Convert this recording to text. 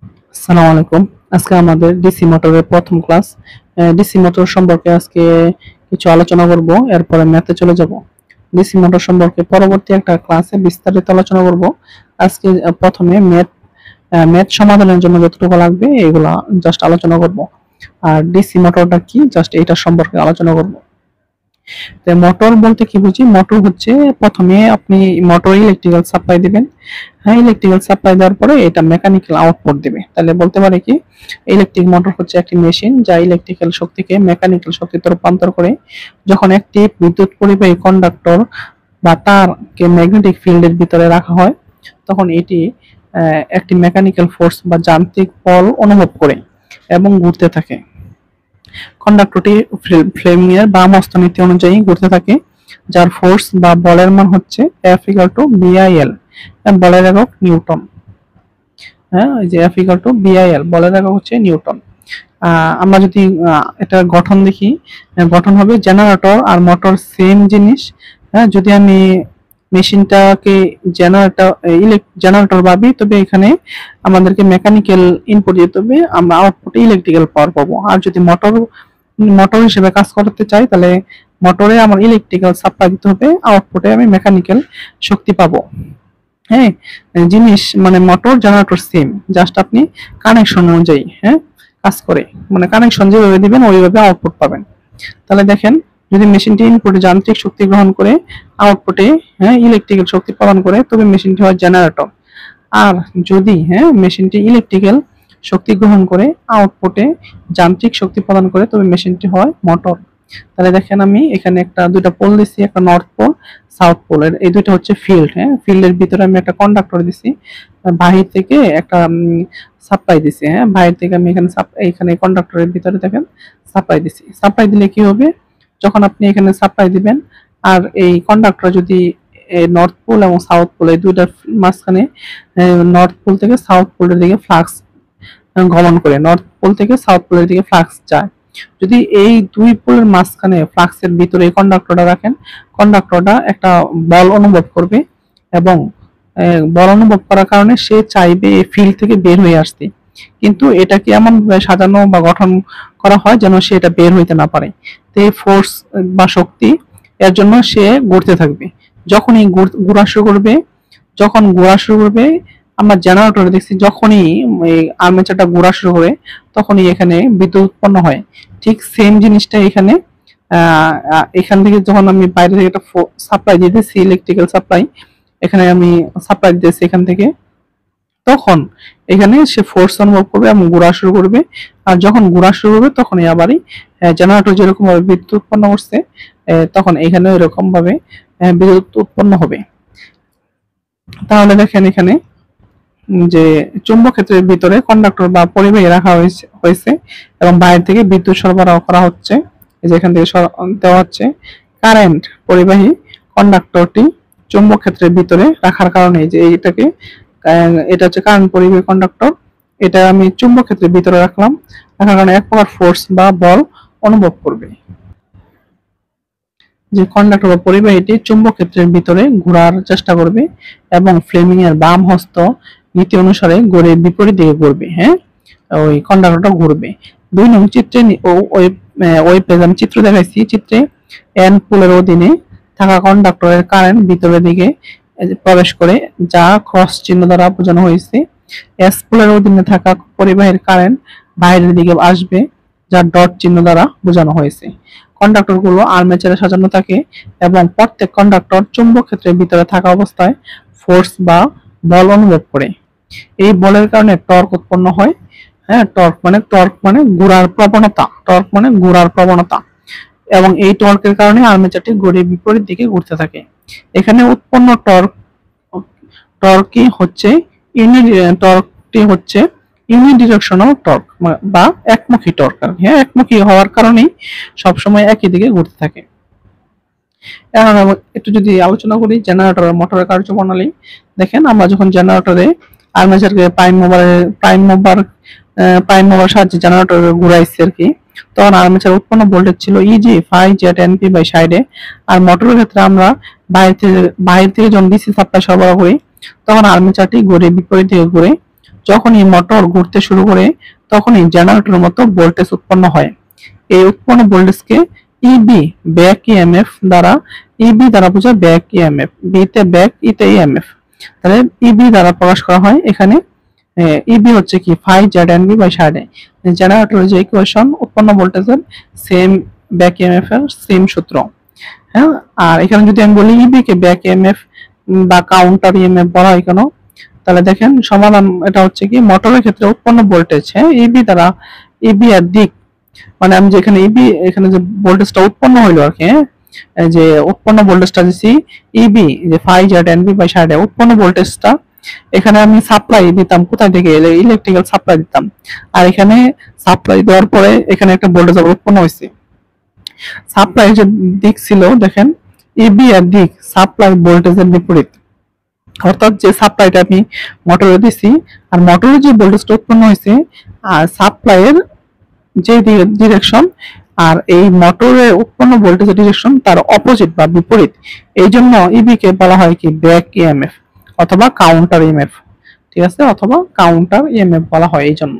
আসসালামু আলাইকুম। আজকে আমাদের ডিসি মোটরের প্রথম ক্লাস। ডিসি মোটর সম্পর্কে আজকে কিছু আলোচনা করব, এরপরে ম্যাথে চলে যাব। ডিসি মোটর সম্পর্কে পরবর্তী একটা ক্লাসে বিস্তারিত আলোচনা করব। আজকে প্রথমে ম্যাথ সমাধানের জন্য যতটুকু লাগবে এগুলা জাস্ট আলোচনা করব। আর ডিসি মোটরটা কি জাস্ট এটা সম্পর্কে আলোচনা করব। তো মোটর বলতে কি বুঝি? মোটর হচ্ছে প্রথমে আপনি মোটর ইলেকট্রিক্যাল সাপ্লাই দিবেন। হ্যাঁ, ইলেকট্রিক্যাল সাপ্লাই দেওয়ার পরে এটা মেকানিক্যাল আউটপুট দিবে। তাহলে বলতে পারে কি, ইলেকট্রিক মোটর হচ্ছে একটি মেশিন যা ইলেকট্রিক্যাল শক্তিকে মেকানিক্যাল শক্তিতে রূপান্তর করে। যখন একটি বিদ্যুৎ পরিবাহী কন্ডাক্টর বা তারকে ম্যাগনেটিক ফিল্ডের ভিতরে রাখা হয়, তখন এটি একটি মেকানিক্যাল ফোর্স বা যান্ত্রিক বল অনুভব করে এবং ঘুরতে থাকে। কন্ডাক্টরটি ফ্লেমিং এর বাম হস্ত নীতি অনুযায়ী ঘুরতে থাকে, যার ফোর্স বা বলের মান হচ্ছে F = BIL। বলের একক নিউটন। হ্যাঁ, এই যে F = BIL, বলের একক হচ্ছে নিউটন। আমরা যদি এটা গঠন দেখি, গঠন হবে জেনারেটর আর মোটর সেম জিনিস। হ্যাঁ, যদি আমি মেশিনটাকে জেনারেটর ভাবি, তবে এখানে আমাদেরকে মেকানিক্যাল ইনপুট দিতে হবে, আমরা আউটপুটে ইলেকট্রিক্যাল পাওয়ার পাবো। আর যদি মোটর হিসেবে কাজ করতে চাই, তাহলে মোটরে আমার ইলেকট্রিক্যাল সাপ্লাই দিতে হবে, আউটপুটে আমি মেকানিক্যাল শক্তি পাবো। হ্যাঁ, জিনিস মানে মোটর জেনারেটর সেম, জাস্ট আপনি কানেকশন অনুযায়ী কাজ করে, মানে কানেকশন যেভাবে দিবেন ওইভাবে আউটপুট পাবেন। তাহলে দেখেন, যদি মেশিনটি ইনপুটে যান্ত্রিক শক্তি গ্রহণ করে, আউটপুটে ইলেকট্রিক্যাল শক্তি প্রদান করে, তবে মেশিনটি হয় জেনারেটর। আর যদি মেশিনটি ইলেকট্রিক্যাল শক্তি গ্রহণ করে, আউটপুটে যান্ত্রিক শক্তি প্রদান করে, তবে মেশিনটি হয় মোটর। তাহলে দেখেন, আমি এখানে দুইটা পোল দিছি, একটা নর্থ পোল, সাউথ পোল। এই দুইটা হচ্ছে ফিল্ড। ফিল্ডের ভিতরে আমি একটা কন্ডাক্টর দিছি, বাহির থেকে একটা সাপ্লাই দিছি। বাহির থেকে আমি এখানে কন্ডাক্টরের ভিতরে দেখেন সাপ্লাই দিছি। সাপ্লাই দিলে কি হবে, যখন আপনি এখানে সাপ্লাই দিবেন আর এই কন্ডাক্টর যদি নর্থ পোল এবং সাউথ পোল এই দুইটার মাঝখানে, নর্থ পোল থেকে সাউথ পোলের দিকে ফ্লাক্স গমন করে, নর্থ পোল থেকে সাউথ পোলের দিকে ফ্লাক্স যায়। যদি এই দুই পোলের মাঝখানে ফ্লাক্সের ভিতরে এই কন্ডাক্টরটা রাখেন, কন্ডাক্টরটা একটা বল অনুভব করবে এবং বল অনুভব করার কারণে সে চাইবে এই ফিল্ড থেকে বের হয়ে আসতে। কিন্তু এটাকে এমন ভাবে সাজানো বা গঠন করা হয় যেন সে এটা বের হইতে না পারে। তো এই ফোর্স বা শক্তি, এর জন্য সে ঘুরতে থাকবে। যখনই ঘোরা শুরু করবে, আমরা জেনারেটরে দেখছি, যখনই এই আর্মেচারটা ঘোরা শুরু করে, তখনই এখানে বিদ্যুৎ উৎপন্ন হয়। ঠিক সেম জিনিসটা এখানে, এখান থেকে যখন আমি বাইরে থেকে একটা সাপ্লাই দিতেছি, ইলেকট্রিক্যাল সাপ্লাই, এখানে আমি সাপ্লাই দিতেছি এখান থেকে, তখন এখানে সে ফোর্স অনুভব করবে এবং ঘোরা শুরু করবে। আর যখন ঘোরা শুরু করবে, তখনই আবারই জেনারেটর যেরকম ভাবে বিদ্যুৎ উৎপন্ন করছে, তখন এখানেও এরকম ভাবে বিদ্যুৎ উৎপন্ন হবে। তাহলে দেখেন এখানে যে চুম্বক ক্ষেত্রের ভিতরে কন্ডাক্টর বা পরিবাহী রাখা হয়েছে এবং বাইরে থেকে বিদ্যুৎ সরবরাহ করা হচ্ছে। এই যে এখান থেকে দেওয়া হচ্ছে কারেন্ট। পরিবাহী কন্ডাক্টরটি চুম্বক ক্ষেত্রের ভিতরে রাখার কারণে, যে এটা হচ্ছে কারেন্ট পরিবাহী কন্ডাক্টর, এটা আমি চুম্বক ক্ষেত্রের ভিতরে রাখলাম, রাখার কারণে এক প্রকার ফোর্স বা বল অনুভব করবে। যে কন্ডাক্টর বা পরিবাহীটি চুম্বক ক্ষেত্রের ভিতরে ঘোরার চেষ্টা করবে এবং ফ্লেমিং এর বাম হস্ত নীতি অনুসারে ঘুরে বিপরীত দিকে ঘুরবে। ওই কন্ডাক্টরটা ঘুরবে। 2 নং চিত্রে ওই পেজ আমি চিত্র দেখাইছি। চিত্রে এন পোলের অধীনে থাকা কন্ডাক্টরের কারেন্ট ভিতরের দিকে প্রবেশ করে, যা ক্রস চিহ্ন দ্বারা বোঝানো হয়েছে। এস পোলের অধীনে থাকা পরিবাহীর কারেন্ট বাইরের দিকে আসবে, যা ডট চিহ্ন দ্বারা বোঝানো হয়েছে। কন্ডাক্টরগুলো আর্মেচারে সাজানো থাকে এবং প্রত্যেক কন্ডাক্টর চুম্বক ক্ষেত্রের ভিতরে থাকা অবস্থায় ফোর্স বা বল অনুভব করে। এই বলের কারণে টর্ক উৎপন্ন হয়। টর্ক মানে ঘোরার প্রবণতা। এবং এই টর্কের কারণে আর্মেচারটি ঘড়ির বিপরীত দিকে ঘুরতে থাকে। এখানে উৎপন্ন টর্কই হচ্ছে ইউনিডিরেকশনাল টর্ক বা একমুখী টর্ক। একমুখী হওয়ার কারণেই সবসময় একই দিকে ঘুরতে থাকে। এখন একটু যদি আলোচনা করি জেনারেটর আর মোটরের কার্যপ্রণালী। দেখেন, আমরা যখন জেনারেটরে আর্মেচারকে প্রাইম মুভার সাহায্যে জেনারেটর ঘুরাইছি আর কি, তখন আর্মেচার উৎপন্ন ভোল্টেজ ছিল ইজি 5 আর মোটরের ক্ষেত্রে আমরা বাইরে থেকে যখন ডিসি সাপ্লাই সরবরাহ করি, তখন আর্মেচারটি ঘুরে বিপরীত দিকে ঘুরে যখনই মোটর ঘুরতে শুরু করে তখনই জেনারেটরের মতো ভোল্টেজ উৎপন্ন হয়। এই উৎপন্ন ভোল্টেজকে ইবি ব্যাক ইএমএফ দ্বারা, ইবি দ্বারা বোঝায় ব্যাক ইএমএফ, বি তে ব্যাক, ইতে ইএমএফ, তাহলে ইবি দ্বারা প্রকাশ করা হয়। এখানে ইবি হচ্ছে কি phi Z N B by side A, জেনারেটরের যে ইকুয়েশন উৎপন্ন ভোল্টেজের সেম ব্যাক ইএমএফ এর সেম সূত্র। হ্যাঁ, আর এখানে যদি আমি বলি ইবি কে ব্যাক ইএমএফ বা কাউন্টার ইএমএফ বলা হয় কেন, তাহলে দেখেন সমাধান এটা হচ্ছে কি মোটরের ক্ষেত্রে উৎপন্ন ভোল্টেজ, হ্যাঁ, ইবি দ্বারা, ইবি এর দিক, মানে আমি যেখানে ইবি এখানে যে ভোল্টেজটা উৎপন্ন হইলো আর কি, হ্যাঁ, এই যে উৎপন্ন ভোল্টেজটা দিছি ইবি যে phi Z N B by side A, উৎপন্ন ভোল্টেজটা এখানে আমি সাপ্লাই দিতাম কোথায় থেকে, ইলেকট্রিক্যাল সাপ্লাই দিতাম, আর এখানে সাপ্লাই দেওয়ার পরে এখানে একটা ভোল্টেজ উৎপন্ন হয়েছে। সাপ্লাই যে দিক ছিল দেখেন ইবি এর দিক সাপ্লাই ভোল্টেজের বিপরীত, অর্থাৎ যে সাপ্লাইটা আমি মোটরে দিছি আর মোটরে যে ভোল্টেজটা উৎপন্ন হয়েছে আর সাপ্লাইয়ের যে ডিরেকশন আর এই মোটরে উৎপন্ন ভোল্টেজের ডিরেকশন তার অপোজিট বা বিপরীত, এই জন্য ইবি কে বলা হয় কি ব্যাক ইএমএফ অথবা কাউন্টার ইএমএফ, ঠিক আছে, অথবা কাউন্টার ইএমএফ বলা হয় এই জন্য।